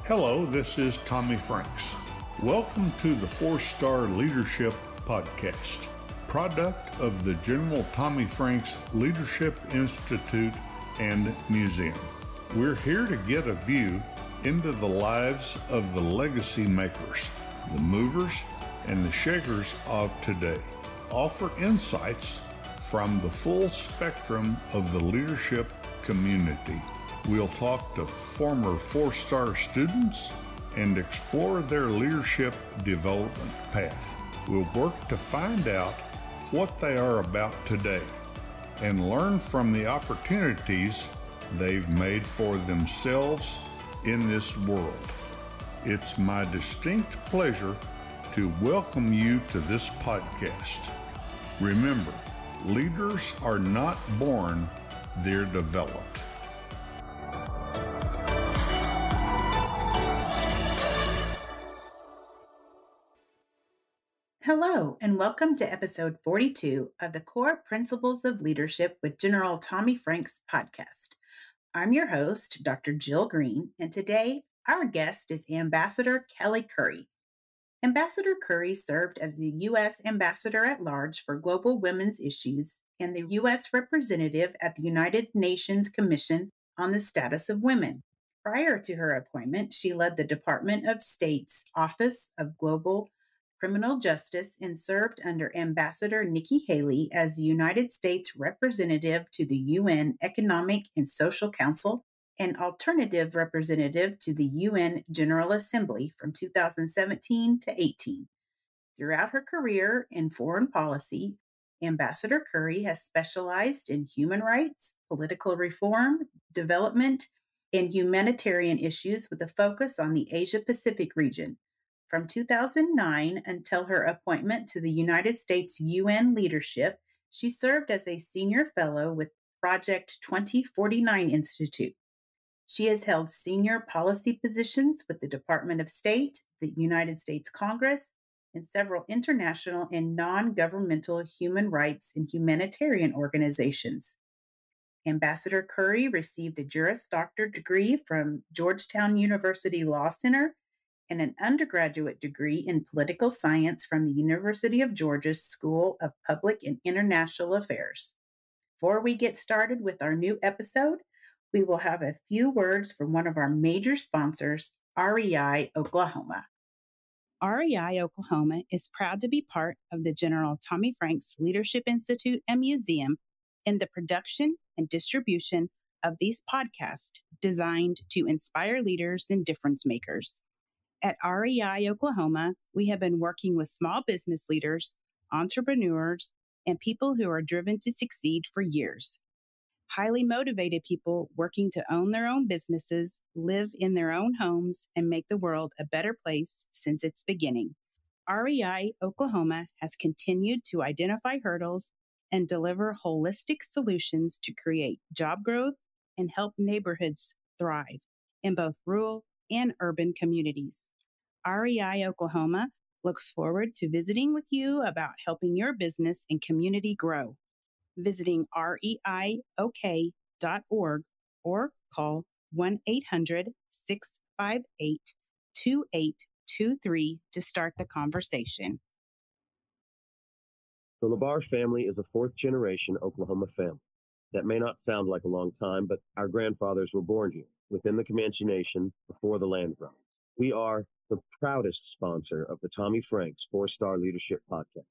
Hello, this is Tommy Franks. Welcome to the 4-Star Leadership Podcast, product of the General Tommy Franks Leadership Institute and Museum. We're here to get a view into the lives of the legacy makers, the movers and the shakers of today. Offer insights from the full spectrum of the leadership community. We'll talk to former 4-star students and explore their leadership development path. We'll work to find out what they are about today and learn from the opportunities they've made for themselves in this world. It's my distinct pleasure to welcome you to this podcast. Remember, leaders are not born, they're developed. Hello, and welcome to episode 42 of the Core Principles of Leadership with General Tommy Franks podcast. I'm your host, Dr. Jill Green, and today our guest is Ambassador Kellie Currie. Ambassador Currie served as the U.S. Ambassador at Large for Global Women's Issues and the U.S. Representative at the United Nations Commission on the Status of Women. Prior to her appointment, she led the Department of State's Office of Global Criminal Justice and served under Ambassador Nikki Haley as the United States Representative to the UN Economic and Social Council and alternative representative to the UN General Assembly from 2017 to 18. Throughout her career in foreign policy, Ambassador Currie has specialized in human rights, political reform, development, and humanitarian issues with a focus on the Asia-Pacific region. From 2009 until her appointment to the United States UN leadership, she served as a senior fellow with Project 2049 Institute. She has held senior policy positions with the Department of State, the United States Congress, and several international and non-governmental human rights and humanitarian organizations. Ambassador Currie received a Juris Doctor degree from Georgetown University Law Center and an undergraduate degree in political science from the University of Georgia's School of Public and International Affairs. Before we get started with our new episode, we will have a few words from one of our major sponsors, REI Oklahoma. REI Oklahoma is proud to be part of the General Tommy Franks Leadership Institute and Museum in the production and distribution of these podcasts designed to inspire leaders and difference makers. At REI Oklahoma, we have been working with small business leaders, entrepreneurs, and people who are driven to succeed for years. Highly motivated people working to own their own businesses, live in their own homes, and make the world a better place since its beginning. REI Oklahoma has continued to identify hurdles and deliver holistic solutions to create job growth and help neighborhoods thrive in both rural and urban communities. REI Oklahoma looks forward to visiting with you about helping your business and community grow. Visiting reiok.org or call 1-800-658-2823 to start the conversation. The LeBar family is a fourth-generation Oklahoma family. That may not sound like a long time, but our grandfathers were born here, within the Comanche Nation, before the land grant. We are the proudest sponsor of the Tommy Franks 4-Star Leadership Podcast.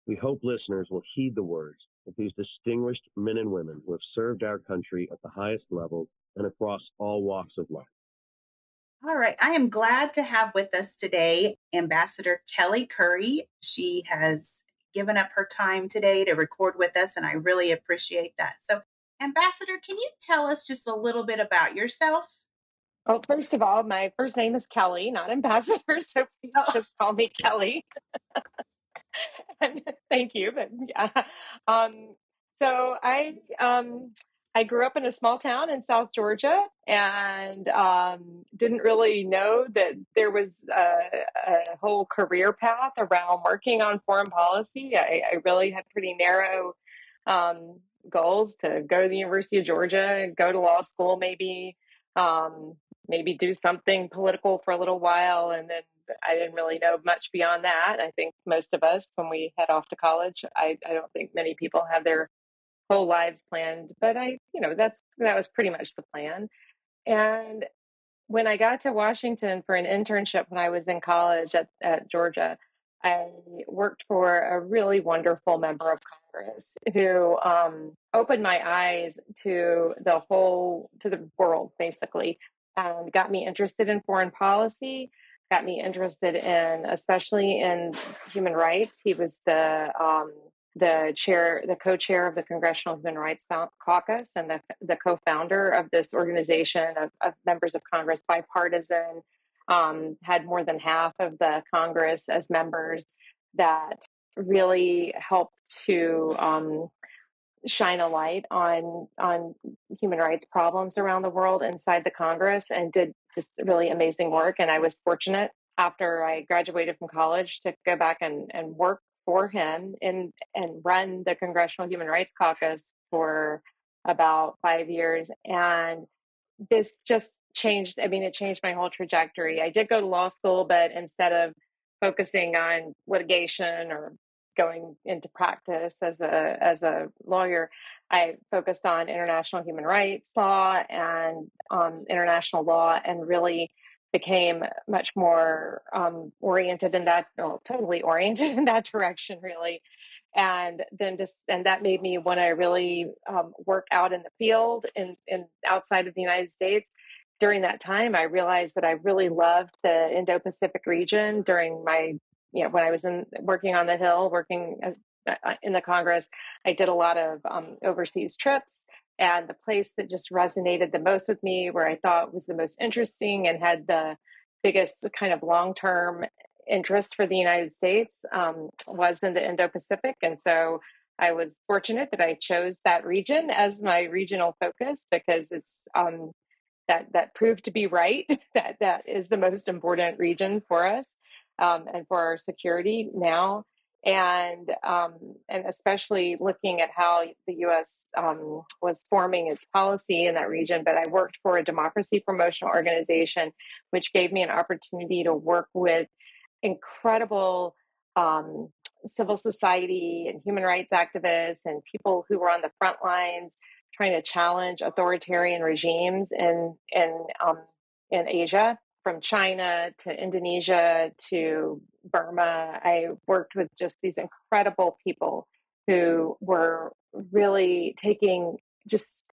We hope listeners will heed the words of these distinguished men and women who have served our country at the highest levels and across all walks of life. All right. I am glad to have with us today Ambassador Kellie Currie. She has given up her time today to record with us, and I really appreciate that. So, Ambassador, can you tell us just a little bit about yourself? Well, first of all, my first name is Kellie, not Ambassador, so please just call me Kellie. Thank you. But yeah, so I grew up in a small town in South Georgia, and didn't really know that there was a whole career path around working on foreign policy. I really had pretty narrow goals to go to the University of Georgia, go to law school, maybe maybe do something political for a little while. And then I didn't really know much beyond that. I think most of us, when we head off to college, I don't think many people have their whole lives planned, but that was pretty much the plan. And when I got to Washington for an internship when I was in college at Georgia, I worked for a really wonderful member of Congress who opened my eyes to to the world, basically, and got me interested in foreign policy, got me interested in, especially in human rights. He was the co-chair of the Congressional Human Rights Caucus, and the co-founder of this organization of members of Congress, bipartisan, had more than half of the Congress as members, that really helped to shine a light on human rights problems around the world inside the Congress, and did just really amazing work. And I was fortunate, after I graduated from college, to go back and work for him and run the Congressional Human Rights Caucus for about 5 years. And this just changed. I mean, it changed my whole trajectory. I did go to law school, but instead of focusing on litigation or going into practice as a lawyer, I focused on international human rights law and international law, and really became much more oriented in that, well, totally oriented in that direction, really. And that made me want to really work out in the field in outside of the United States. During that time, I realized that I really loved the Indo-Pacific region. During my, when I was working on the Hill, working in the Congress, I did a lot of overseas trips. And the place that just resonated the most with me, where I thought was the most interesting and had the biggest kind of long-term interest for the United States, was in the Indo-Pacific. And so I was fortunate that I chose that region as my regional focus, because it's that proved to be right. that is the most important region for us, and for our security now. And especially looking at how the U.S. Was forming its policy in that region. But I worked for a democracy promotion organization, which gave me an opportunity to work with incredible um, civil society and human rights activists and people who were on the front lines trying to challenge authoritarian regimes in Asia, from China to Indonesia to Burma. I worked with just these incredible people who were really taking just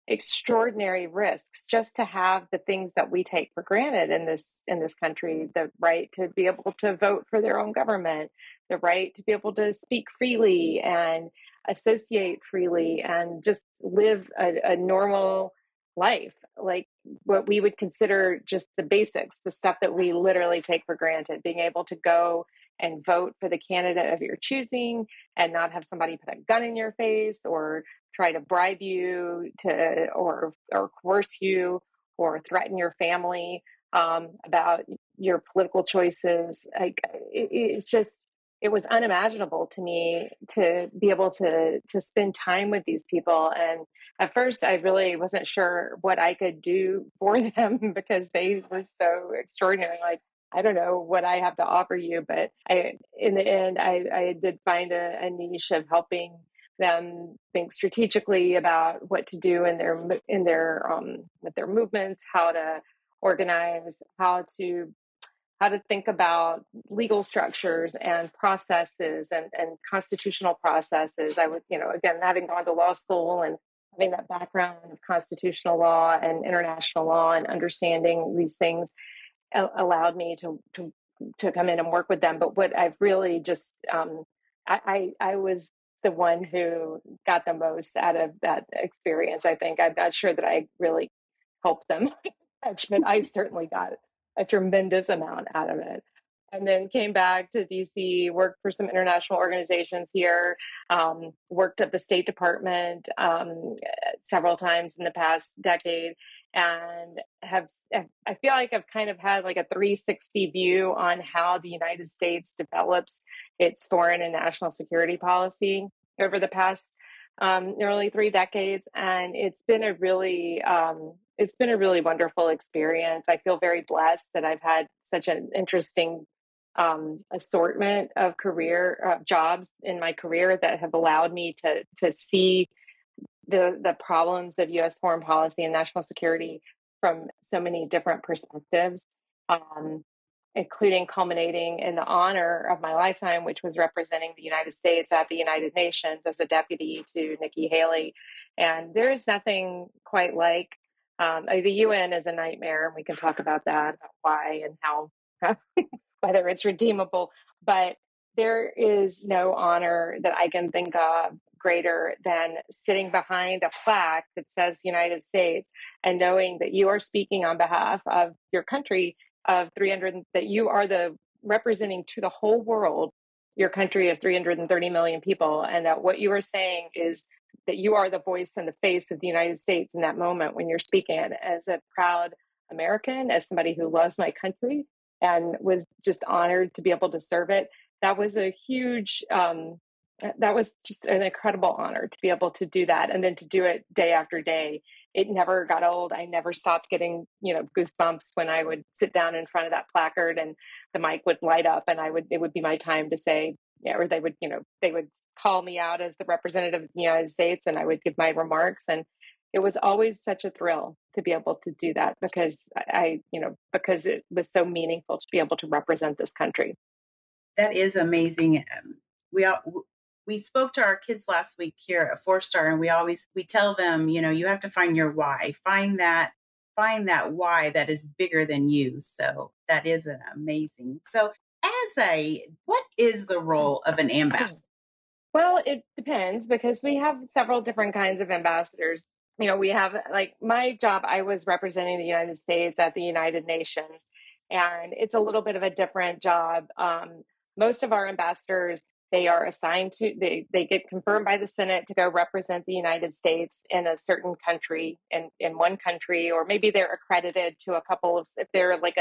extraordinary risks just to have the things that we take for granted in this country: the right to be able to vote for their own government, the right to be able to speak freely and associate freely, and just live a normal life, like what we would consider just the basics, the stuff that we literally take for granted: being able to go and vote for the candidate of your choosing, and not have somebody put a gun in your face or try to bribe you to, or coerce you, or threaten your family about your political choices. Like, it's just, it was unimaginable to me to be able to spend time with these people. And at first, I really wasn't sure what I could do for them because they were so extraordinary. Like, I don't know what I have to offer you, but in the end, I did find a niche of helping them think strategically about what to do in their with their movements, how to organize, how to think about legal structures and processes and constitutional processes. I would, again, having gone to law school and having that background of constitutional law and international law and understanding these things allowed me to come in and work with them. But what I've really just, I was the one who got the most out of that experience. I think I'm not sure that I really helped them much, but I certainly got a tremendous amount out of it. And then came back to DC, worked for some international organizations here, worked at the State Department several times in the past decade, and I feel like I've kind of had like a 360 view on how the United States develops its foreign and national security policy over the past nearly 3 decades. And it's been a really it's been a really wonderful experience. I feel very blessed that I've had such an interesting assortment of career jobs in my career that have allowed me to see the problems of U.S. foreign policy and national security from so many different perspectives, um, including culminating in the honor of my lifetime, which was representing the United States at the United Nations as a deputy to Nikki Haley. And there is nothing quite like the UN is a nightmare, and we can talk about that, why and how, whether it's redeemable. But there is no honor that I can think of greater than sitting behind a plaque that says United States and knowing that you are speaking on behalf of your country of 300, that you are the representing to the whole world your country of 330 million people, and that what you are saying is that you are the voice and the face of the United States in that moment when you're speaking. And as a proud American, as somebody who loves my country and was just honored to be able to serve it, that was a huge that was just an incredible honor to be able to do that, and then to do it day after day. It never got old. I never stopped getting, goosebumps when I would sit down in front of that placard and the mic would light up, and it would be my time to say, yeah, or they would call me out as the representative of the United States, and I would give my remarks. And it was always such a thrill to be able to do that, because because it was so meaningful to be able to represent this country. That is amazing. We all, we spoke to our kids last week here at Four Star, and we tell them, you have to find your why. Find that why that is bigger than you. So that is amazing. So, what is the role of an ambassador? Well, it depends, because we have several different kinds of ambassadors. We have, like, my job, I was representing the United States at the United Nations, and it's a little bit of a different job. Most of our ambassadors, they are assigned to, they get confirmed by the Senate to go represent the United States in a certain country, in one country, or maybe they're accredited to a couple of, if they're like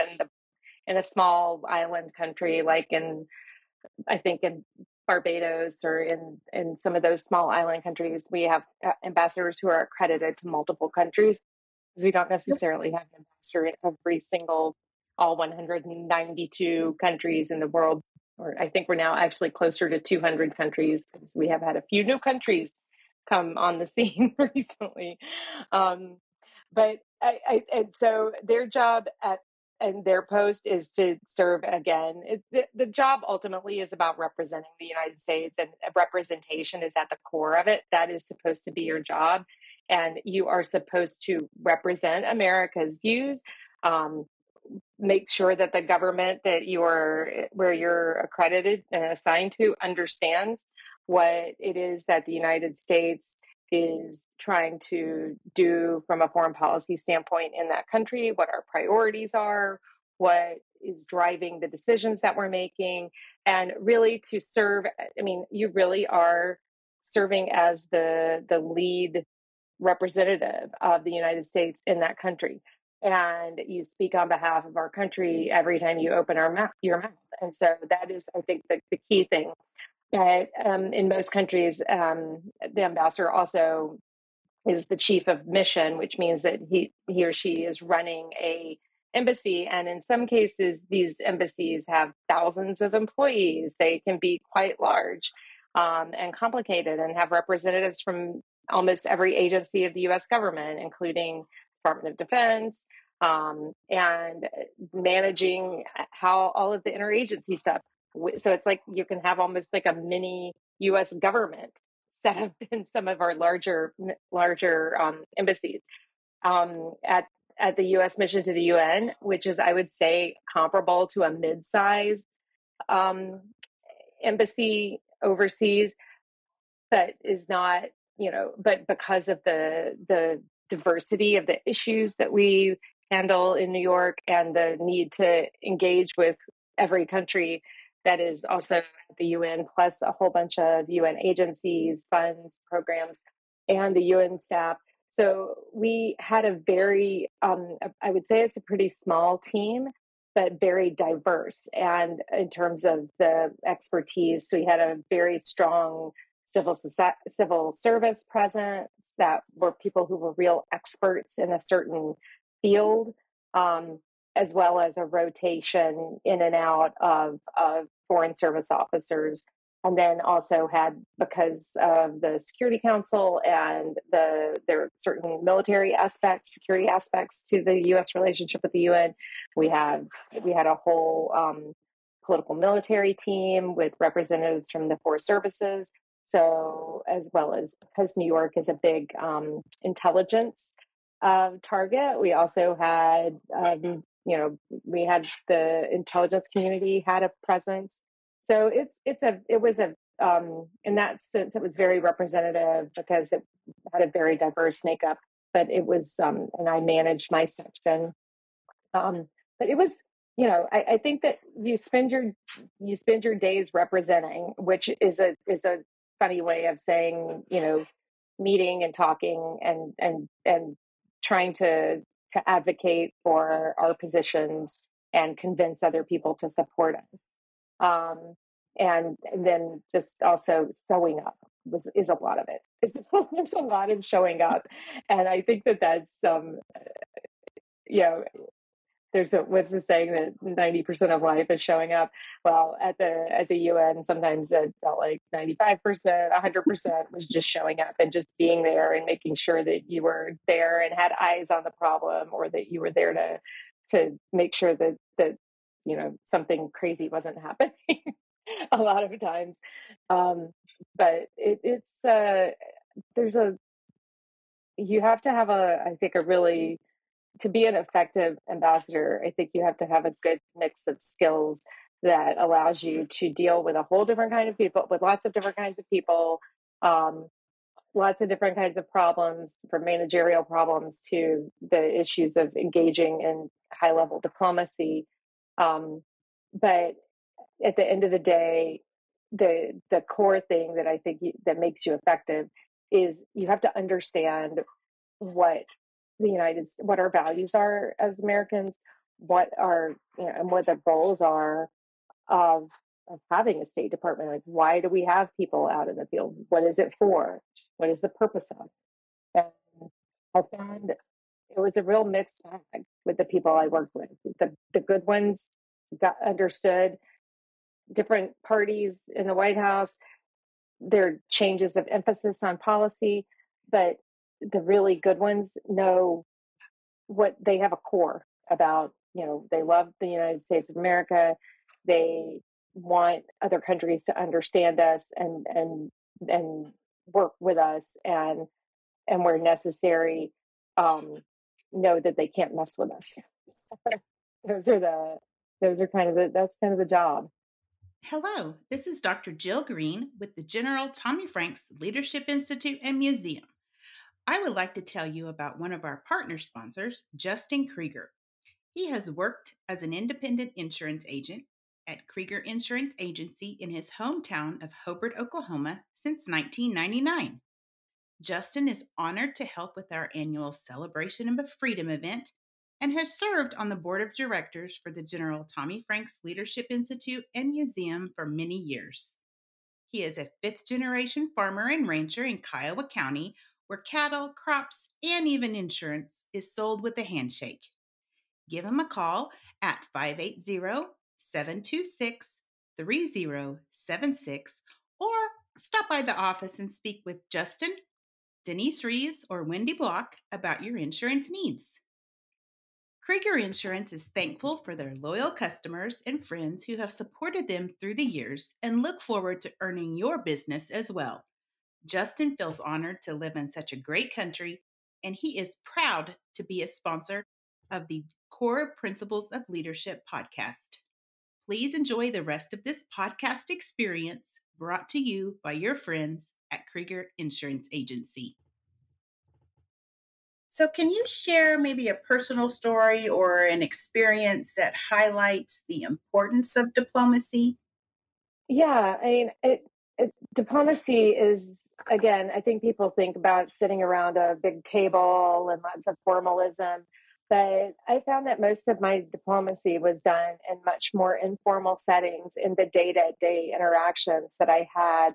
in a small island country, like I think in Barbados, or in some of those small island countries, we have ambassadors who are accredited to multiple countries, because we don't necessarily have an ambassador in every single, all 192 countries in the world. Or I think we're now actually closer to 200 countries, because we have had a few new countries come on the scene recently. Um, but and so their job and their post is to serve again. The job ultimately is about representing the United States, and representation is at the core of it. That is supposed to be your job, and you are supposed to represent America's views. Make sure that the government that where you're accredited and assigned to understands what it is that the United States is trying to do from a foreign policy standpoint in that country, what our priorities are, what is driving the decisions that we're making, and really to serve. I mean, you really are serving as the lead representative of the United States in that country. And you speak on behalf of our country every time you open your mouth. And so that is, I think, the key thing. But in most countries, the ambassador also is the chief of mission, which means that he or she is running a embassy. And in some cases, these embassies have thousands of employees. They can be quite large and complicated, and have representatives from almost every agency of the U.S. government, including Department of Defense, and managing how all of the interagency stuff. So it's like you can have almost like a mini U.S. government set up in some of our larger embassies. At the U.S. mission to the UN, which is, I would say, comparable to a mid-sized um, embassy overseas, but is not, but because of the diversity of the issues that we handle in New York, and the need to engage with every country that is also at the UN, plus a whole bunch of UN agencies, funds, programs, and the UN staff. So we had a very, I would say it's a pretty small team, but very diverse. And in terms of the expertise, so we had a very strong civil service presence that were people who were real experts in a certain field, as well as a rotation in and out of foreign service officers. And then also had, because of the Security Council and there are certain military aspects, security aspects to the U.S. relationship with the UN, we had a whole political military team with representatives from the four services. So, as well as, because New York is a big intelligence target, we also had, we had the intelligence community had a presence. So it was a in that sense it was very representative because it had a very diverse makeup. But it was and I managed my section. But it was, I think that you spend your days representing, which is a funny way of saying, meeting and talking and trying to advocate for our positions and convince other people to support us. And then just also showing up is a lot of it. There's a lot of showing up, and I think that's you know what's the saying that 90% of life is showing up. Well, at the UN, sometimes it felt like 95%, 100% was just showing up and just being there and making sure that you were there and had eyes on the problem, or that you were there to make sure that something crazy wasn't happening. A lot of times, but it's there's a you have to have I think a really, to be an effective ambassador, I think you have to have a good mix of skills that allows you to deal with a whole different kind of people, with lots of different kinds of people, um, lots of different kinds of problems, from managerial problems to the issues of engaging in high level diplomacy. But at the end of the day, the core thing that I think that makes you effective is you have to understand what what our values are as Americans, what our, and what the goals are of having a State Department. Like, why do we have people out in the field? What is it for? What is the purpose of? And I found it was a real mixed bag with the people I worked with. The good ones got understood different parties in the White House, their changes of emphasis on policy, but the really good ones know what they have a core about. They love the United States of America. They want other countries to understand us and work with us, and where necessary, know that they can't mess with us. So that's kind of the job. Hello, this is Dr. Jill Green with the General Tommy Franks Leadership Institute and Museum. I would like to tell you about one of our partner sponsors, Justin Krieger. He has worked as an independent insurance agent at Krieger Insurance Agency in his hometown of Hobart, Oklahoma since 1999. Justin is honored to help with our annual Celebration of Freedom event and has served on the board of directors for the General Tommy Franks Leadership Institute and Museum for many years. He is a fifth-generation farmer and rancher in Kiowa County, where cattle, crops, and even insurance is sold with a handshake. Give him a call at 580-726-3076 or stop by the office and speak with Justin, Denise Reeves, or Wendy Block about your insurance needs. Krieger Insurance is thankful for their loyal customers and friends who have supported them through the years and look forward to earning your business as well. Justin feels honored to live in such a great country, and he is proud to be a sponsor of the Core Principles of Leadership podcast. Please enjoy the rest of this podcast experience brought to you by your friends at Krieger Insurance Agency. So, can you share maybe a personal story or an experience that highlights the importance of diplomacy? Yeah, I mean, diplomacy is, again, I think people think about sitting around a big table and lots of formalism, but I found that most of my diplomacy was done in much more informal settings, in the day-to-day interactions that I had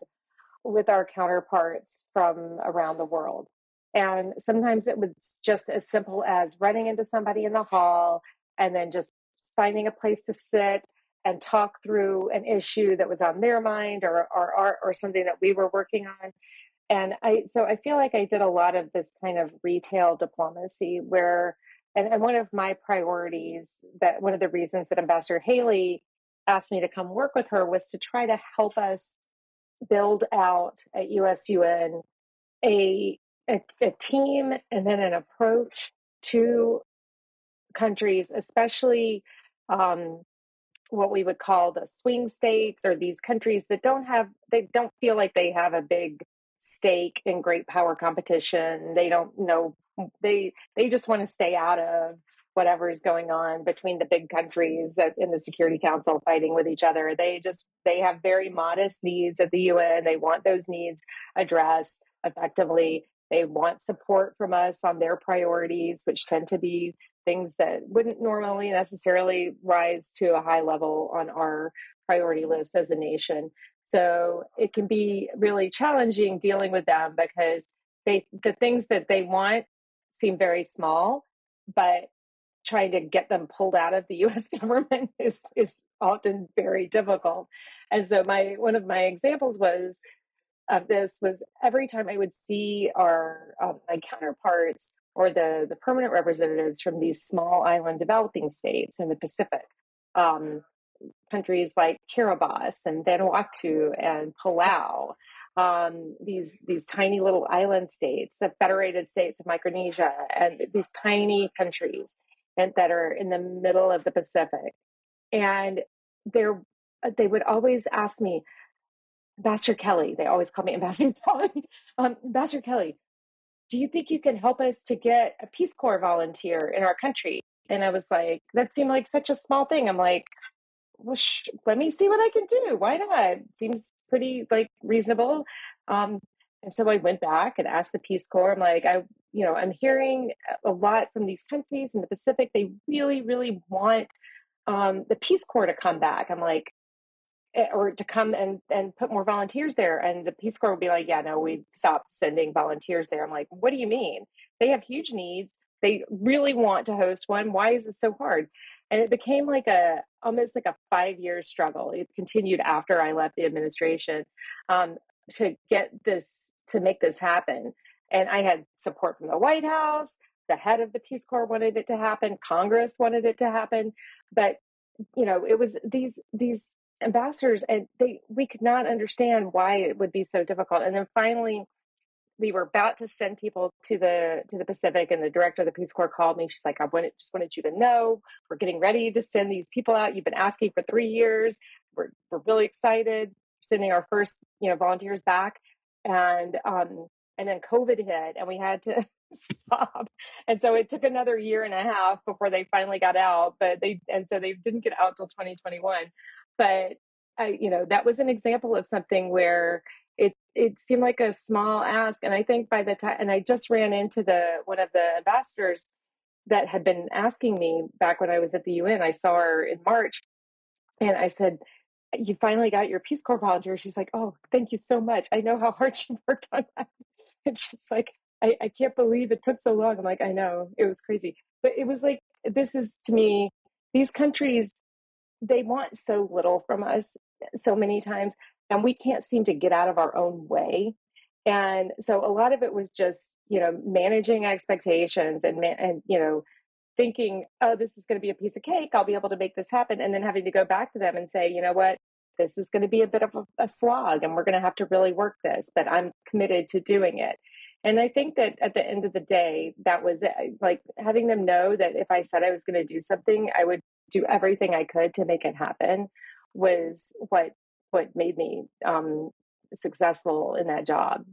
with our counterparts from around the world. And sometimes it was just as simple as running into somebody in the hall and then just finding a place to sit and talk through an issue that was on their mind or something that we were working on. And I feel like I did a lot of this kind of retail diplomacy where, and one of my priorities, that one of the reasons that Ambassador Haley asked me to come work with her was to try to help us build out at USUN a, a team and then an approach to countries, especially um, what we would call the swing states, or these countries that they don't feel like they have a big stake in great power competition. They don't know, they just want to stay out of whatever's going on between the big countries in the Security Council fighting with each other. They have very modest needs at the UN. They want those needs addressed effectively. They want support from us on their priorities, which tend to be things that wouldn't normally necessarily rise to a high level on our priority list as a nation. So it can be really challenging dealing with them because the things that they want seem very small, but trying to get them pulled out of the US government is often very difficult. And so one of my examples of this was every time I would see our my counterparts or the permanent representatives from these small island developing states in the Pacific, um, countries like Kiribati and Vanuatu and Palau, these tiny little island states, the Federated States of Micronesia, and these tiny countries and that are in the middle of the Pacific, and they're they would always ask me, Ambassador Kellie, they always call me Ambassador Kellie. Ambassador Kellie, do you think you can help us to get a Peace Corps volunteer in our country? And I was like, that seemed like such a small thing. I'm like, well, let me see what I can do. Why not? Seems pretty like reasonable. Um, and so I went back and asked the Peace Corps. I'm like, I'm hearing a lot from these countries in the Pacific. They really, really want the Peace Corps to come back. I'm like, or to come and put more volunteers there. And the Peace Corps would be like, yeah, no, we stopped sending volunteers there. I'm like, what do you mean? They have huge needs. They really want to host one. Why is it so hard? And it became like almost like a 5-year struggle. It continued after I left the administration, to make this happen. And I had support from the White House. The head of the Peace Corps wanted it to happen. Congress wanted it to happen. But it was these ambassadors, and we could not understand why it would be so difficult. And then finally, we were about to send people to the Pacific, and the director of the Peace Corps called me. She's like, just wanted you to know, we're getting ready to send these people out. You've been asking for 3 years. We're really excited, sending our first volunteers back. And then COVID hit, and we had to stop. And so it took another year and a half before they finally got out. So they didn't get out till 2021. But that was an example of something where it seemed like a small ask. And I think by the time, and I just ran into one of the ambassadors that had been asking me back when I was at the UN. I saw her in March, and I said, you finally got your Peace Corps volunteer. She's like, oh, thank you so much. I know how hard you worked on that. And she's like, I can't believe it took so long. I'm like, I know, it was crazy. But it was like, this is, to me, these countries, they want so little from us so many times, and we can't seem to get out of our own way. And so a lot of it was just, managing expectations and thinking, oh, this is going to be a piece of cake. I'll be able to make this happen. And then having to go back to them and say, you know what, this is going to be a bit of a slog, and we're going to have to really work this, but I'm committed to doing it. And I think that at the end of the day, that was it. Like having them know that if I said I was going to do something, I would do everything I could to make it happen, was what made me successful in that job.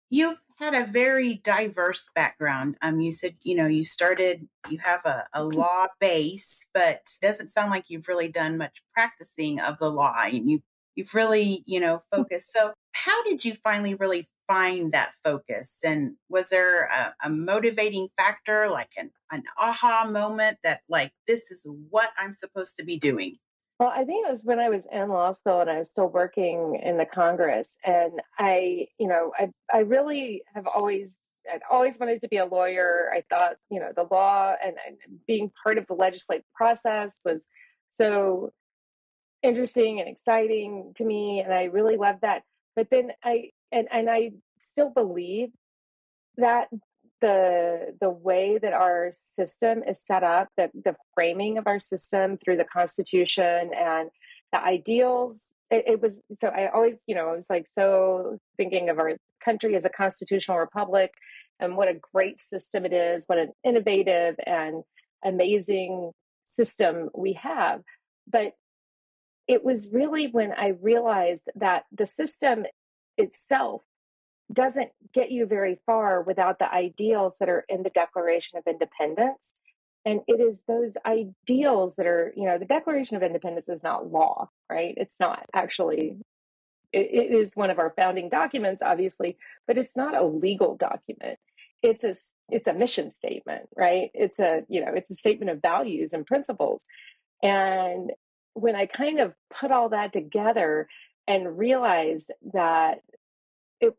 You've had a very diverse background. You said, you have a law base, but it doesn't sound like you've really done much practicing of the law, and you've really, focused. So how did you finally really find that focus? And was there a motivating factor, like an aha moment that like, this is what I'm supposed to be doing? Well, I think it was when I was in law school and I was still working in the Congress. And I really I'd always wanted to be a lawyer. I thought, the law and being part of the legislative process was so interesting and exciting to me. And I really loved that. But then and I still believe that the way that our system is set up, that the framing of our system through the Constitution and the ideals, it was so I always, I was like so thinking of our country as a constitutional republic and what a great system it is, what an innovative and amazing system we have. But it was really when I realized that the system itself doesn't get you very far without the ideals that are in the Declaration of Independence. And it is those ideals that are, the Declaration of Independence is not law, right? It's not actually, it is one of our founding documents, obviously, but it's not a legal document. It's a mission statement, right? It's a statement of values and principles. And when I kind of put all that together and realized that it,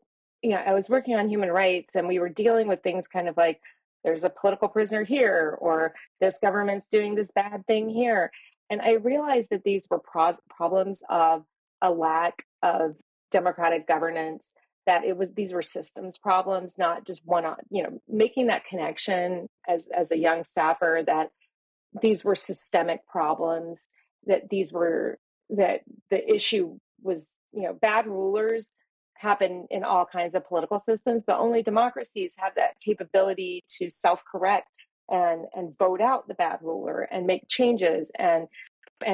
I was working on human rights and we were dealing with things kind of like there's a political prisoner here or this government's doing this bad thing here. And I realized that these were problems of a lack of democratic governance, that these were systems problems, not just one on, making that connection as a young staffer, that these were systemic problems, that the issue was, bad rulers happen in all kinds of political systems, but only democracies have that capability to self-correct and vote out the bad ruler and make changes and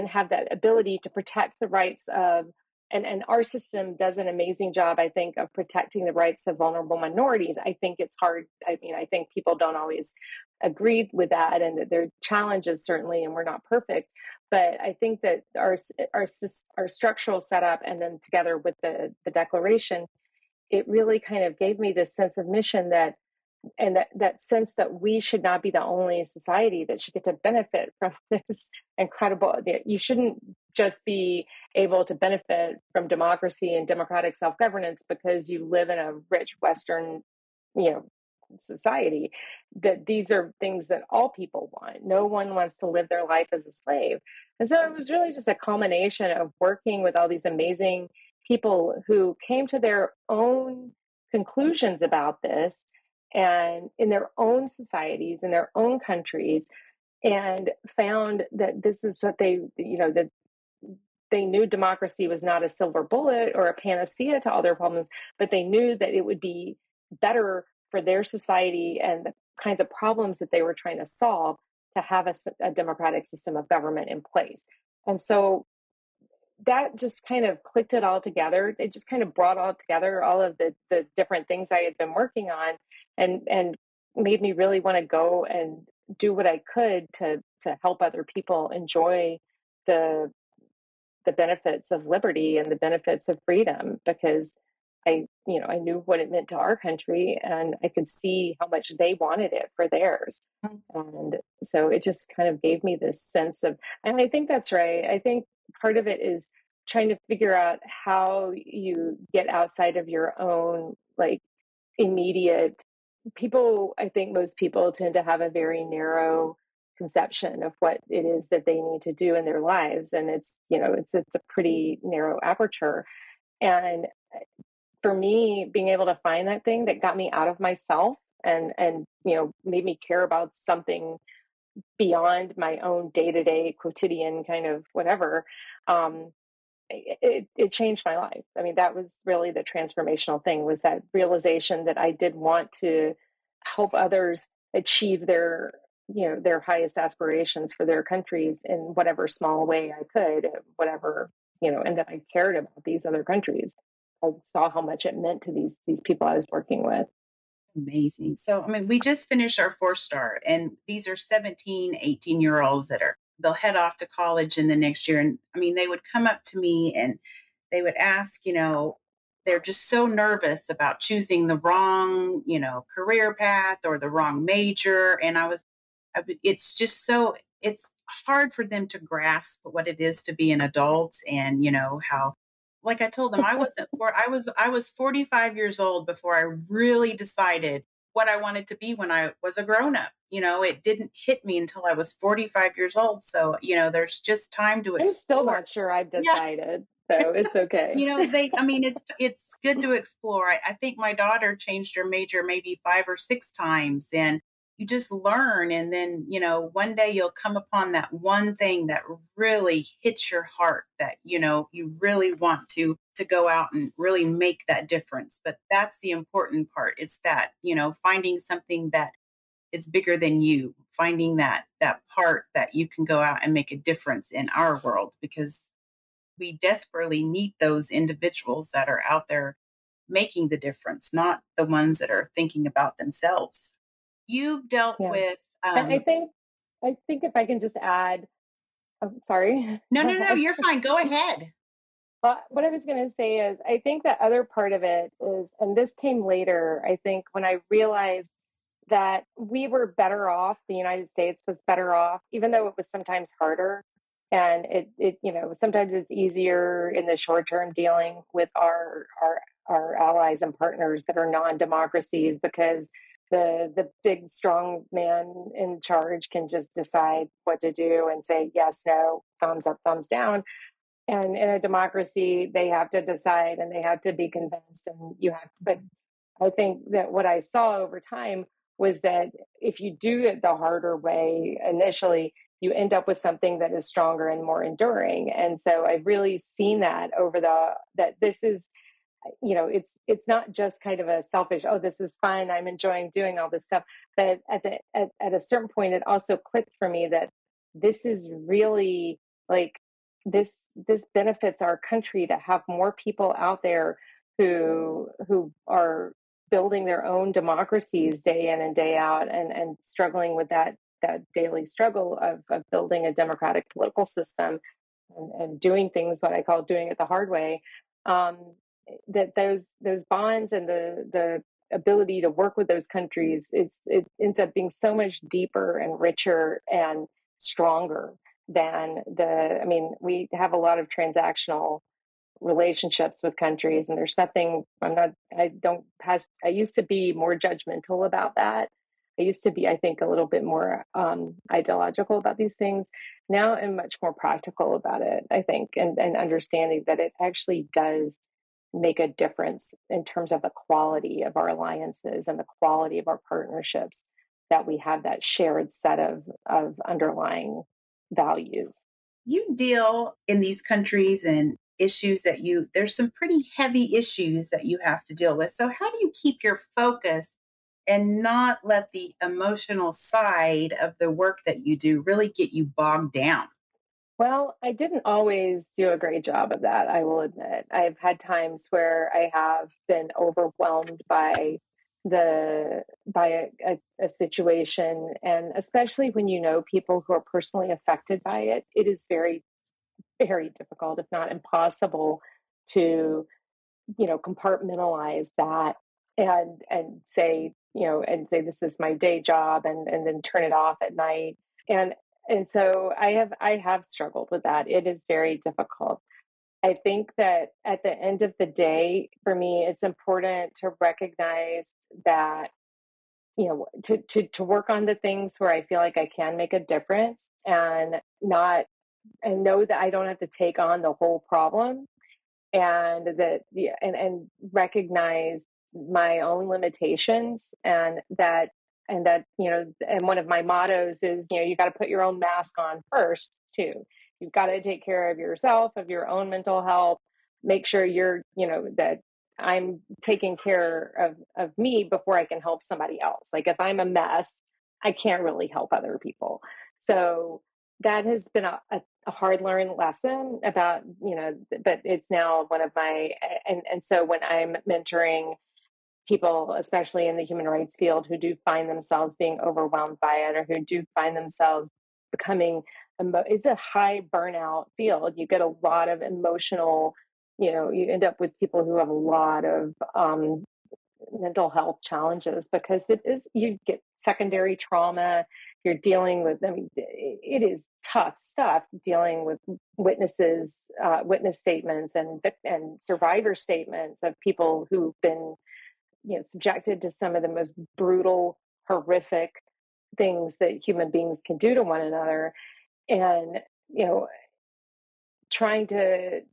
have that ability to protect the rights of, and our system does an amazing job, I think, of protecting the rights of vulnerable minorities. I think it's hard. I mean, I think people don't always agree with that, and that there are challenges certainly, and we're not perfect. But I think that our structural setup, and then together with the Declaration, it really kind of gave me this sense of mission, that sense that we should not be the only society that should get to benefit from this incredible, that you shouldn't just be able to benefit from democracy and democratic self-governance because you live in a rich Western, you know, society. That these are things that all people want. No one wants to live their life as a slave. And so it was really just a culmination of working with all these amazing people who came to their own conclusions about this, and in their own societies, in their own countries, and found that this is what that they knew democracy was not a silver bullet or a panacea to all their problems, but they knew that it would be better for their society and the kinds of problems that they were trying to solve to have a democratic system of government in place. And so that just kind of clicked it all together. It just kind of brought all together all of the different things I had been working on, and made me really want to go and do what I could to help other people enjoy the the benefits of liberty and the benefits of freedom, because I knew what it meant to our country, and I could see how much they wanted it for theirs. And so it just kind of gave me this sense of, and I think that's right. I think part of it is trying to figure out how you get outside of your own, like, immediate people. I think most people tend to have a very narrow conception of what it is that they need to do in their lives, and it's a pretty narrow aperture. And for me, being able to find that thing that got me out of myself, and made me care about something beyond my own day-to-day quotidian kind of whatever, um, it changed my life. I mean, that was really the transformational thing, was that realization that I did want to help others achieve their highest aspirations for their countries in whatever small way I could, whatever, and that I cared about these other countries. I saw how much it meant to these people I was working with. Amazing. So, I mean, we just finished our 4 star, and these are 17, 18-year-olds they'll head off to college in the next year. And I mean, they would come up to me and they would ask, they're just so nervous about choosing the wrong, career path or the wrong major. And it's just it's hard for them to grasp what it is to be an adult, and how, like I told them, I was 45 years old before I really decided what I wanted to be when I was a grown up. It didn't hit me until I was 45 years old. So, there's just time to I'm still explore. not sure I've Yeah. decided, so it's okay. It's good to explore. I think my daughter changed her major maybe 5 or 6 times, and you just learn. And then, one day you'll come upon that one thing that really hits your heart, that, you really want to go out and really make that difference. But that's the important part. It's that, finding something that is bigger than you, finding that part that you can go out and make a difference in our world, because we desperately need those individuals that are out there making the difference, not the ones that are thinking about themselves. You've dealt Yeah. with, I think if I can just add, oh, sorry. no, no, no, you're fine. Go ahead. Well, what I was going to say is, I think the other part of it is, and this came later, I think, when I realized that we were better off, the United States was better off, even though it was sometimes harder. And sometimes it's easier in the short term dealing with our allies and partners that are non-democracies, because the big strong man in charge can just decide what to do and say yes, no, thumbs up, thumbs down. And in a democracy, they have to decide and they have to be convinced, and but I think that what I saw over time was that if you do it the harder way initially, you end up with something that is stronger and more enduring. And so I've really seen that that this is, it's not just kind of a selfish, oh, this is fun, I'm enjoying doing all this stuff. But at a certain point, it also clicked for me that this is really, like, this benefits our country to have more people out there who are building their own democracies day in and day out, and struggling with that daily struggle of building a democratic political system, and doing things, what I call doing it the hard way. um, that those bonds and the ability to work with those countries, it ends up being so much deeper and richer and stronger than I mean, we have a lot of transactional relationships with countries, and there's nothing, I used to be more judgmental about that. I used to be, I think, a little bit more ideological about these things. Now I'm much more practical about it, I think, and understanding that it actually does make a difference in terms of the quality of our alliances and the quality of our partnerships, that we have that shared set of underlying values. You deal in these countries and issues there's some pretty heavy issues that you have to deal with. So, how do you keep your focus and not let the emotional side of the work that you do really get you bogged down? Well, I didn't always do a great job of that, I will admit. I've had times where I have been overwhelmed by a situation, and especially when you know people who are personally affected by it, it is very, very difficult, if not impossible, to compartmentalize that, and say this is my day job, and then turn it off at night. And so I have struggled with that. It is very difficult. I think that at the end of the day, for me, it's important to recognize that, to work on the things where I feel like I can make a difference, and know that I don't have to take on the whole problem, and that, yeah, and recognize my own limitations, and one of my mottos is, you got to put your own mask on first too. You've got to take care of yourself, of your own mental health, make sure that I'm taking care of me before I can help somebody else. Like, if I'm a mess, I can't really help other people. So that has been a hard learned lesson about, but it's now one of my, and so when I'm mentoring people, especially in the human rights field, who do find themselves being overwhelmed by it, or who do find themselves becoming, it's a high burnout field. You get a lot of emotional, you end up with people who have a lot of mental health challenges, because you get secondary trauma. You're dealing with, I mean, it is tough stuff dealing with witness statements and survivor statements of people who've been, subjected to some of the most brutal, horrific things that human beings can do to one another. And, you know, trying to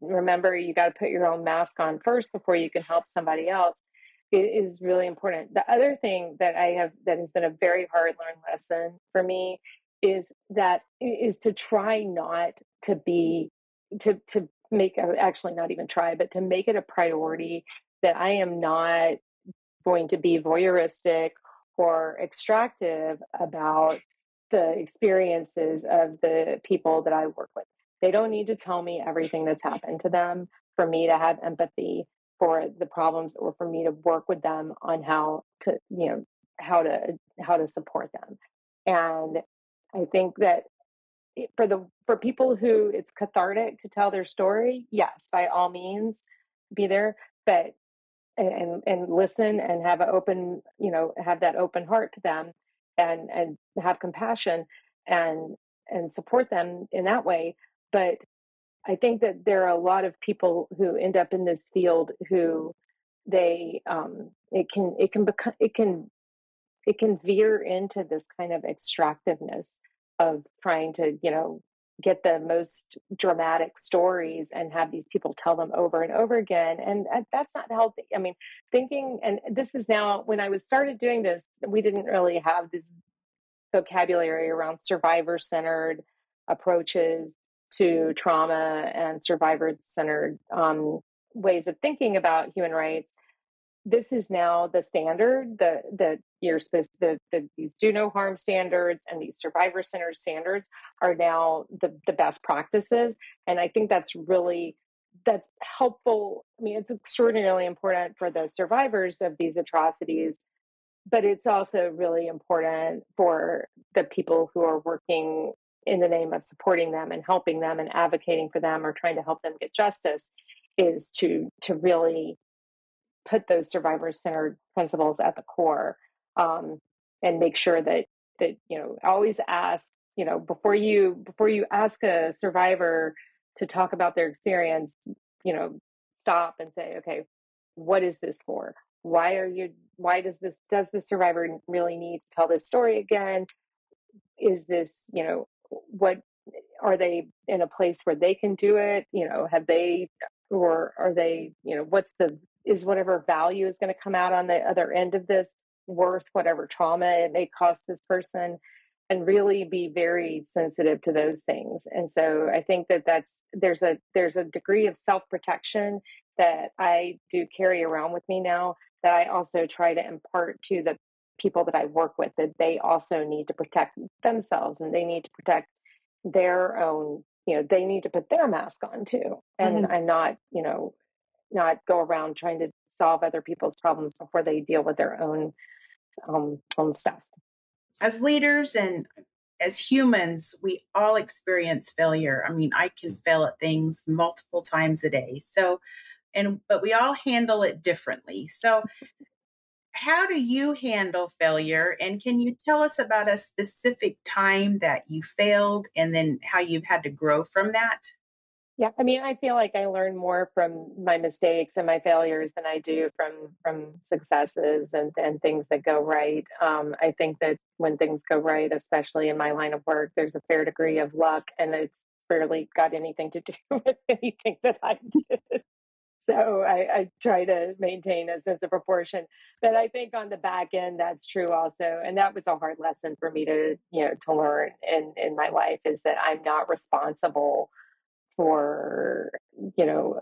remember you got to put your own mask on first before you can help somebody else is really important. The other thing that has been a very hard learned lesson for me is to try not to be to make actually not even try, but to make it a priority that I am not going to be voyeuristic or extractive about the experiences of the people that I work with. They don't need to tell me everything that's happened to them for me to have empathy for the problems, or for me to work with them on how to, how to support them. And I think that for people who it's cathartic to tell their story, yes, by all means, be there. But and listen and have an open, have that open heart to them, and have compassion and support them in that way. But I think that there are a lot of people who end up in this field who it can veer into this kind of extractiveness of trying to, get the most dramatic stories and have these people tell them over and over again. And that's not healthy. I mean, thinking, and this is now, when I was started doing this, we didn't really have this vocabulary around survivor centered approaches to trauma and survivor centered ways of thinking about human rights. This is now the standard that you're supposed to, these do no harm standards and these survivor centered standards are now the best practices. And I think that's helpful. I mean, it's extraordinarily important for the survivors of these atrocities, but it's also really important for the people who are working in the name of supporting them and helping them and advocating for them or trying to help them get justice, is to really put those survivor-centered principles at the core, and make sure that always ask, before you ask a survivor to talk about their experience, stop and say, okay, what is this for? Why does the survivor really need to tell this story again? Is this, what, are they in a place where they can do it? Have they, or are they, is whatever value is going to come out on the other end of this worth whatever trauma it may cost this person? And really be very sensitive to those things. And so I think that there's a degree of self-protection that I do carry around with me now, that I also try to impart to the people that I work with, that they also need to protect themselves, and they need to protect their own, they need to put their mask on too. And Mhm. I'm not, not go around trying to solve other people's problems before they deal with their own stuff. As leaders and as humans, we all experience failure. I mean, I can fail at things multiple times a day. So, but we all handle it differently. So, how do you handle failure? And can you tell us about a specific time that you failed and then how you've had to grow from that? Yeah, I mean, I feel like I learn more from my mistakes and my failures than I do from successes and things that go right. I think that when things go right, especially in my line of work, there's a fair degree of luck, and it's rarely got anything to do with anything that I did. So I try to maintain a sense of proportion. But I think on the back end, that's true also. And that was a hard lesson for me to learn in my life, is that I'm not responsible for, you know,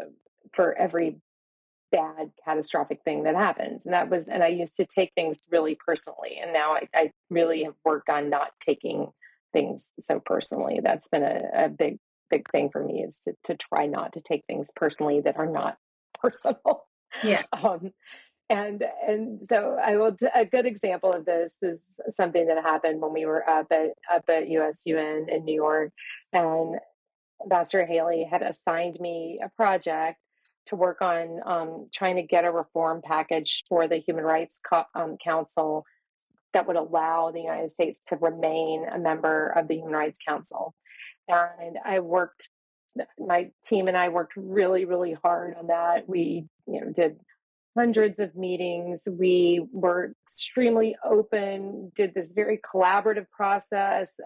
for every bad catastrophic thing that happens. And I used to take things really personally. And now I really have worked on not taking things so personally. That's been a big thing for me, is to try not to take things personally that are not personal. Yeah. um, and so a good example of this is something that happened when we were up at USUN in New York, and Ambassador Haley had assigned me a project to work on trying to get a reform package for the Human Rights Council that would allow the United States to remain a member of the Human Rights Council. And my team and I worked really, really hard on that. We, did hundreds of meetings. We were extremely open, did this very collaborative process,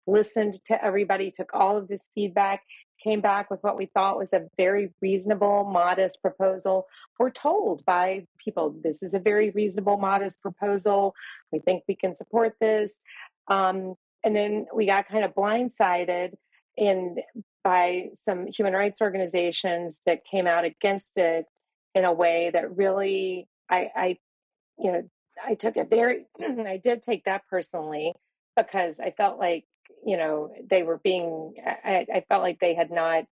listened to everybody, took all of this feedback, came back with what we thought was a very reasonable, modest proposal. We're told by people, this is a very reasonable, modest proposal. We think we can support this. And then we got kind of blindsided by some human rights organizations that came out against it in a way that really I took it very I did take that personally, because I felt like they were being I felt like they had not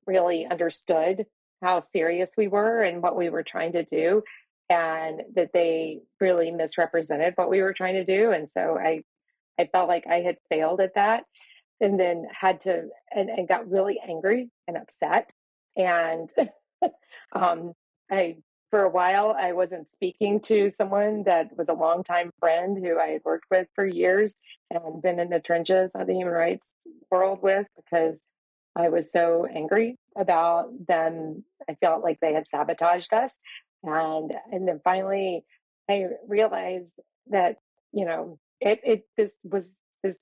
really understood how serious we were and what we were trying to do, and that they really misrepresented what we were trying to do. And so I felt like I had failed at that, and then had to and got really angry and upset. And um, I for a while I wasn't speaking to someone that was a longtime friend who I had worked with for years and been in the trenches of the human rights world with, because I was so angry about them. I felt like they had sabotaged us. And then finally I realized that, this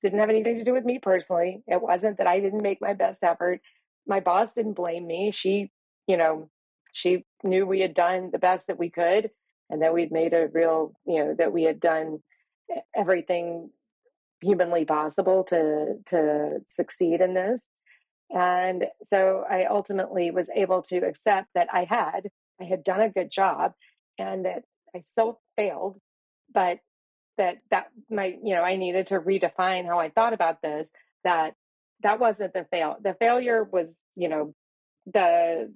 didn't have anything to do with me personally. It wasn't that I didn't make my best effort. My boss didn't blame me. She knew we had done the best that we could, and that we'd made that we had done everything humanly possible to succeed in this. And so I ultimately was able to accept that I had done a good job, and that I still failed, but that my I needed to redefine how I thought about this. That wasn't the failure was the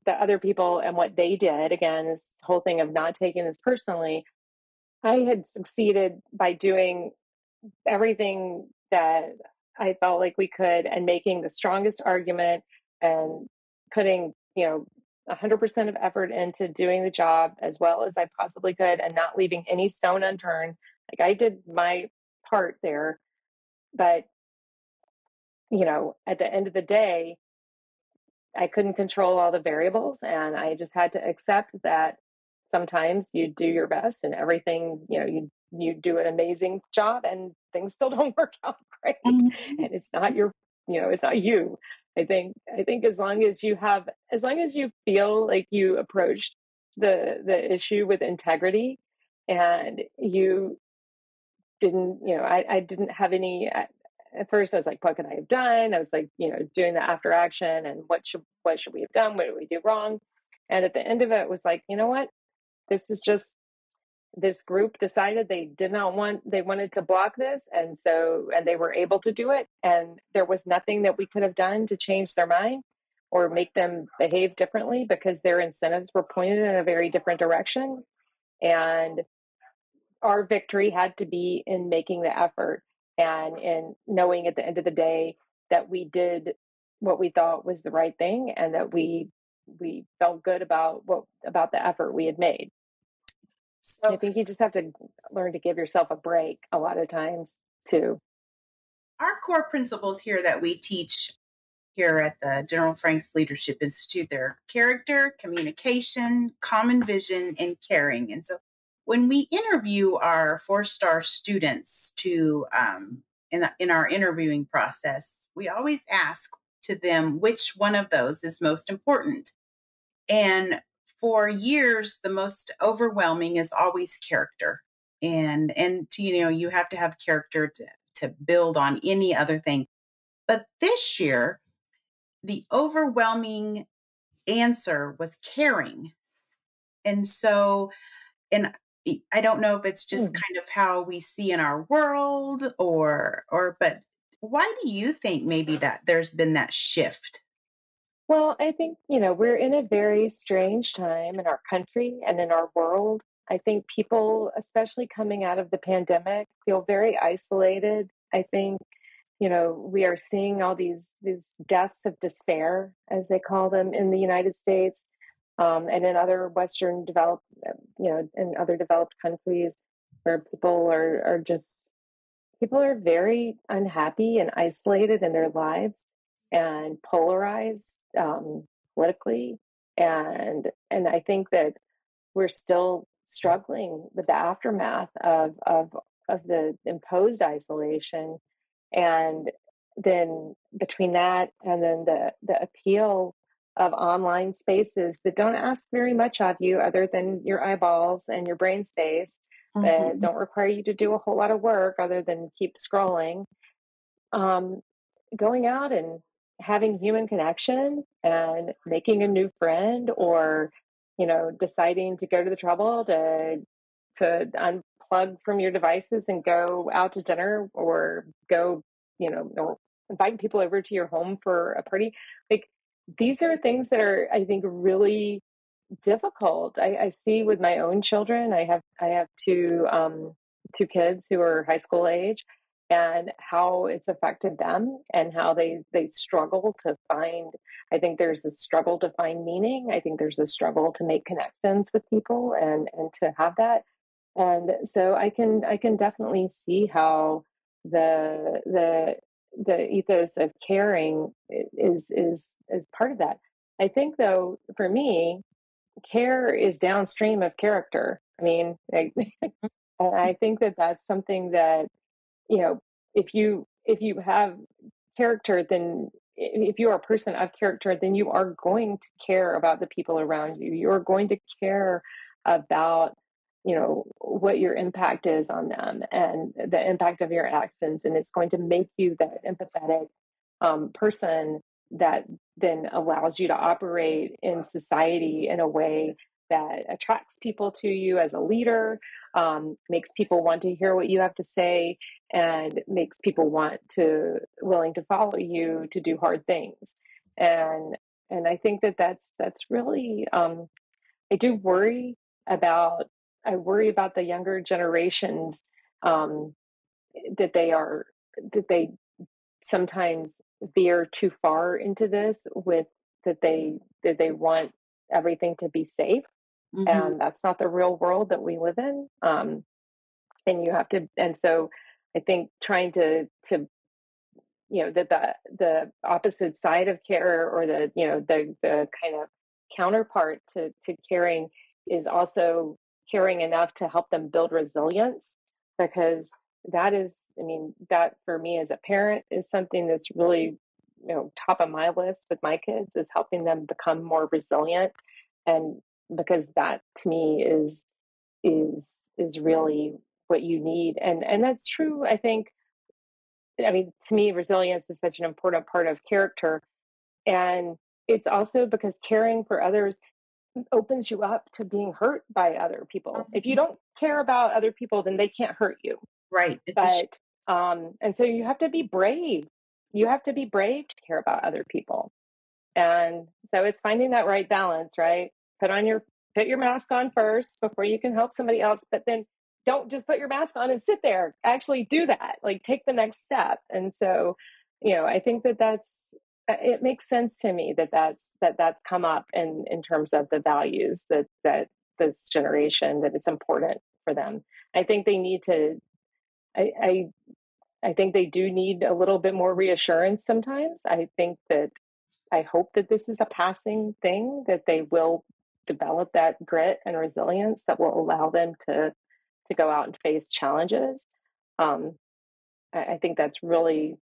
other people and what they did. Again, this whole thing of not taking this personally. I had succeeded by doing everything that I felt like we could, and making the strongest argument, and putting 100% of effort into doing the job as well as I possibly could, and not leaving any stone unturned. Like, I did my part there, but at the end of the day, I couldn't control all the variables, and I just had to accept that sometimes you do your best and everything, you do an amazing job, and things still don't work out great. Mhm. And it's not it's not you. I think as long as you feel like you approached the issue with integrity, and you didn't, I didn't have any. At first, I was like, "What could I have done?" I was like, doing the after action, and what should we have done? What did we do wrong? And at the end of it was like, you know what? This is just this group decided they wanted to block this, and they were able to do it, and there was nothing that we could have done to change their mind or make them behave differently, because their incentives were pointed in a very different direction. And our victory had to be in making the effort, and in knowing at the end of the day that we did what we thought was the right thing, and that we felt good about the effort we had made. I So, think you just have to learn to give yourself a break a lot of times too. our core principles here that we teach here at the General Franks Leadership Institute, they're character, communication, common vision, and caring. And so, when we interview our 4-star students in our interviewing process, we always ask to them which one of those is most important. And for years, the most overwhelming is always character. And to, you have to have character to build on any other thing. But this year, the overwhelming answer was caring. And so, and I don't know if it's just Mm. kind of how we see in our world, but why do you think maybe that there's been that shift? Well, I think, we're in a very strange time in our country and in our world. I think people, especially coming out of the pandemic, feel very isolated. I think we are seeing all these deaths of despair, as they call them, in the United States, and in other Western developed, in other developed countries, where people are very unhappy and isolated in their lives and polarized, politically, and I think that we're still struggling with the aftermath of the imposed isolation, and then between that and then the appeal of online spaces that don't ask very much of you other than your eyeballs and your brain space, that Mhm. don't require you to do a whole lot of work other than keep scrolling. um, Going out and having human connection and making a new friend, or deciding to go to the trouble to unplug from your devices and go out to dinner, or go, or inviting people over to your home for a party. Like, these are things that are, I think, really difficult. I see with my own children. I have two kids who are high school age, and how it's affected them, and how they struggle to find. I think there's a struggle to find meaning. I think there's a struggle to make connections with people, and to have that. And so I can definitely see how the ethos of caring is part of that. I think, though, for me, care is downstream of character. I mean, and I think that that's something that, you know, if you have character, then if you are a person of character, then you are going to care about the people around you. You're going to care about, what your impact is on them, and the impact of your actions. And it's going to make you that empathetic, person that then allows you to operate in society in a way that attracts people to you as a leader, makes people want to hear what you have to say, and makes people willing to follow you to do hard things. And I think that that's really, I do worry about I worry about the younger generations, um, that they sometimes veer too far into this, with that they want everything to be safe, Mhm. and that's not the real world that we live in. And you have to, and so I think trying to that the opposite side of care, or the kind of counterpart to caring, is also caring enough to help them build resilience. Because that is, I mean, that for me as a parent is something that's really, top of my list with my kids, is helping them become more resilient. And because that, to me, is really what you need. And that's true, I think. I mean, to me, resilience is such an important part of character. And it's also because caring for others opens you up to being hurt by other people. If you Mhm. don't care about other people, then they can't hurt you. Right. It's a But, and so you have to be brave. You have to be brave to care about other people. And so it's finding that right balance, right? Put your mask on first before you can help somebody else, but then don't just put your mask on and sit there. Actually do that. Like, take the next step. And so, I think that that's it makes sense to me that that's come up in terms of the values that this generation, that it's important for them. I think they need to I I think they do need a little bit more reassurance sometimes. I hope that this is a passing thing, that they will develop that grit and resilience that will allow them to go out and face challenges. Um, I think that's really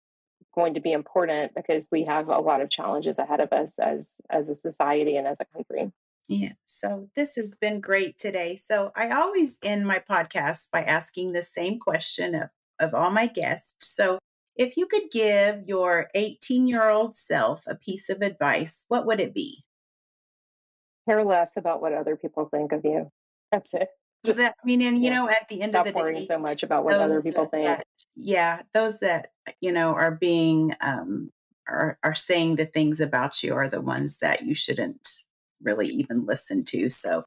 going to be important, because we have a lot of challenges ahead of us as a society and as a country. Yeah. So this has been great today. So I always end my podcast by asking the same question of all my guests. So if you could give your 18-year-old self a piece of advice, what would it be? Care less about what other people think of you. That's it. Just, That I mean, and you know, at the end of the stop worrying day, so much about what other those people think. those that are being are saying the things about you are the ones that you shouldn't really even listen to. So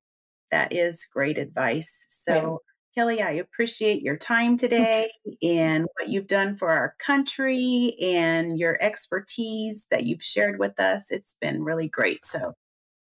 that is great advice. Right. So Kellie, I appreciate your time today and what you've done for our country and your expertise that you've shared with us. It's been really great. So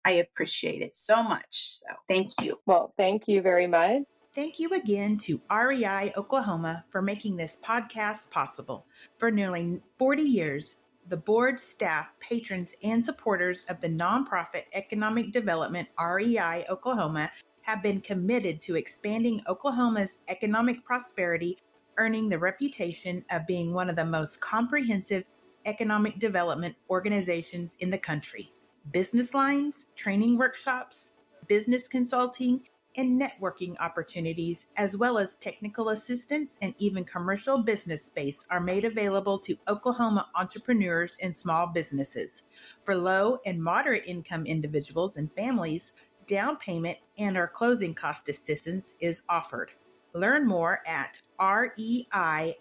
I appreciate it so much. So thank you. Well, thank you very much. Thank you again to REI Oklahoma for making this podcast possible. For nearly 40 years, the board, staff, patrons, and supporters of the nonprofit economic development REI Oklahoma have been committed to expanding Oklahoma's economic prosperity, earning the reputation of being one of the most comprehensive economic development organizations in the country. Business lines, training workshops, business consulting, and networking opportunities, as well as technical assistance and even commercial business space are made available to Oklahoma entrepreneurs and small businesses. For low and moderate income individuals and families, down payment and or closing cost assistance is offered. Learn more at reiok.org.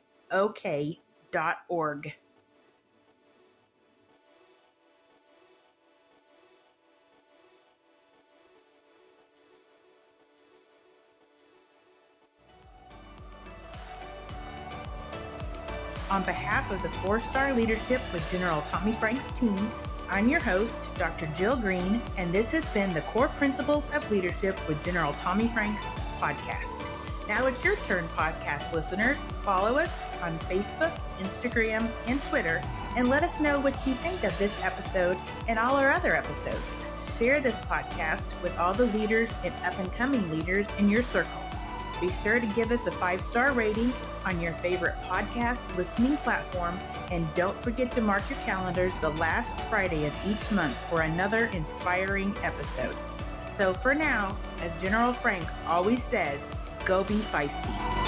On behalf of the 4-Star Leadership with General Tommy Franks team, I'm your host, Dr. Jill Green, and this has been the Core Principles of Leadership with General Tommy Franks podcast. Now it's your turn, podcast listeners. Follow us on Facebook, Instagram, and Twitter, and let us know what you think of this episode and all our other episodes. Share this podcast with all the leaders and up-and-coming leaders in your circles. Be sure to give us a 5-star rating on your favorite podcast listening platform, and don't forget to mark your calendars the last Friday of each month for another inspiring episode. So for now, as General Franks always says, go be feisty.